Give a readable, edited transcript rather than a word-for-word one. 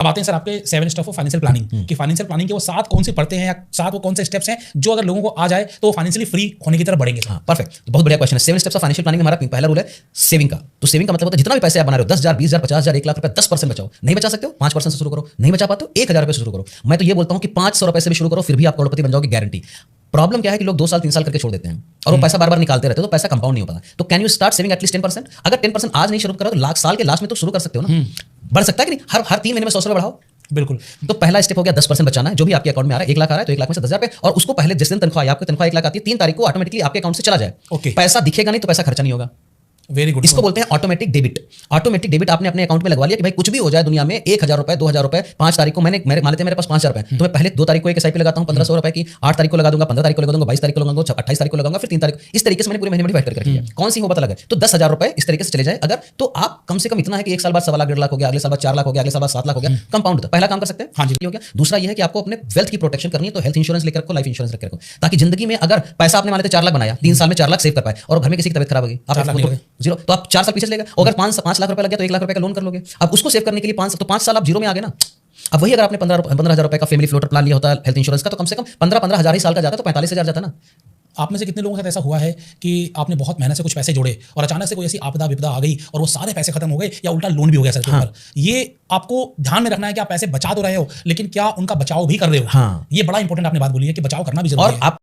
अब आते हैं सर आपके 7 स्टेप ऑफ फाइनेंशियल प्लानिंग कि फाइनेंशियल प्लानिंग के वो 7 कौन सी पढ़ते हैं या 7 वो कौन से स्टेप्स हैं जो अगर लोगों को आ जाए तो वो फाइनेंशियली फ्री होने की तरफ बढ़ेंगे। हाँ, परफेक्ट। तो बहुत बढ़िया क्वेश्चन है। 7 स्टेप्स ऑफ फाइनेंशियल प्लानिंग में हमारा पहला रूल है सेविंग का। तो सेविंग का मतलब होता है जितना भी पैसे आप बना रहे हो 10,000, 20,000, 50,000, 1 लाख रुपए 10% बचाओ। नहीं बचा सकते हो 5% से शुरू करो, नहीं बचा पाते हो 1,000 रुपए से शुरू करो। मैं तो ये बोलता हूं कि 500 रुपए से भी शुरू करो, फिर भी आप करोड़पति बन जाओगे, गारंटी। प्रॉब्लम क्या है कि लोग 2 साल 3 साल करके छोड़ देते हैं और वो पैसा बार बार निकालते रहते हो तो पैसा कंपाउंड नहीं होता। तो can you start saving at least 10%? अगर 10% आज नहीं शुरू करो तो साल के लास्ट में तो शुरू कर सकते हो ना। बढ़ सकता है कि नहीं? हर 3 महीने में 100 रुपए बढ़ाओ। बिल्कुल। तो पहला स्टेप हो गया 10% बचाना है। जो भी आपके अकाउंट में आ रहा है, 1 लाख आ रहा है तो 1 लाख में से 10,000 रुपए, और उसको पहले जिस दिन तनख्वाह है, आपकी तनख्वाह 1 लाख आती है, 3 तारीख को ऑटोमेटिकली आपके अकाउंट से चला जाए। ओके। पैसा दिखेगा नहीं तो पैसा खर्चा नहीं होगा। Very good. इसको बोलते हैं ऑटोमेटिक डेबिट। ऑटोमेटिक डेबिट आपने अपने अकाउंट में लगवा लिया कि भाई कुछ भी हो जाए दुनिया में, 1,000 रुपए, 2,000 रुपए, 5 तारीख को मान लेते हैं मेरे पास 5,000 रुपए, तो मैं पहले 2 तारीख को एक एसआईपी लगाता हूं 1,500 रुपए की, 8 तारीख को लगा दूंगा, 15 तारीख को लगा दूंगा, 22 तारीख को लगाऊंगा, 28 तारीख को लगाऊंगा, फिर 3 तारीख। इस तरीके से मैंने पूरे महीने में डिवाइड करके रखी है। कौन सी हो पता लगे तो 10,000 रुपए इस तरीके से चले जाए अगर, तो आप कम से कम इतना है कि 1 साल बाद 1.25 लाख, 1.5 लाख हो गया, अगले साल बाद 4 लाख हो गया, अगले साल बाद 7 लाख हो गया, कंपाउंड होता है। पहला काम कर सकते हैं। हाँ जी, हो गया। दूसरा ये है कि आपको अपने वेल्थ की प्रोटेक्शन करनी है, तो हेल्थ इंश्योरेंस लेकर रखो, लाइफ इंश्योरेंस लेकर रखो, ताकि जिंदगी में अगर पैसा आपने मान लेते 4 लाख बनाया, 3 साल में 4 लाख सेव कर पाए और घर में किसी की तबियत खराब होगी, आप जीरो, तो आप 4 साल पीछे चलेगा। अगर 5 लाख रुपए लग गया तो 1 लाख रुपए का लोन कर लोगे। अब उसको सेव करने के लिए 5 साल आप जीरो में आ गए ना। अब वही अगर आपने 15,000 रुपए का फैमिली फ्लोटर प्लान लिया होता है हेल्थ इंश्योरेंस का, तो कम से कम 15,000 ही साल का जाता, तो 45,000 जाता ना। आप में से कितने लोगों के साथ ऐसा हुआ है कि आपने बहुत मेहनत से कुछ पैसे जोड़े और अचानक से कोई ऐसी आपदा विपदा आ गई और वो सारे पैसे खत्म हो गए, या उल्टा लोन भी हो गया सर के ऊपर? ये आपको ध्यान में रखना है कि आप पैसे बचा तो रहे हो, लेकिन क्या उनका बचाव भी कर रहे हो। ये बड़ा इंपॉर्टेंट आपने बात बोली है कि बचाव करना भी जरूरी है।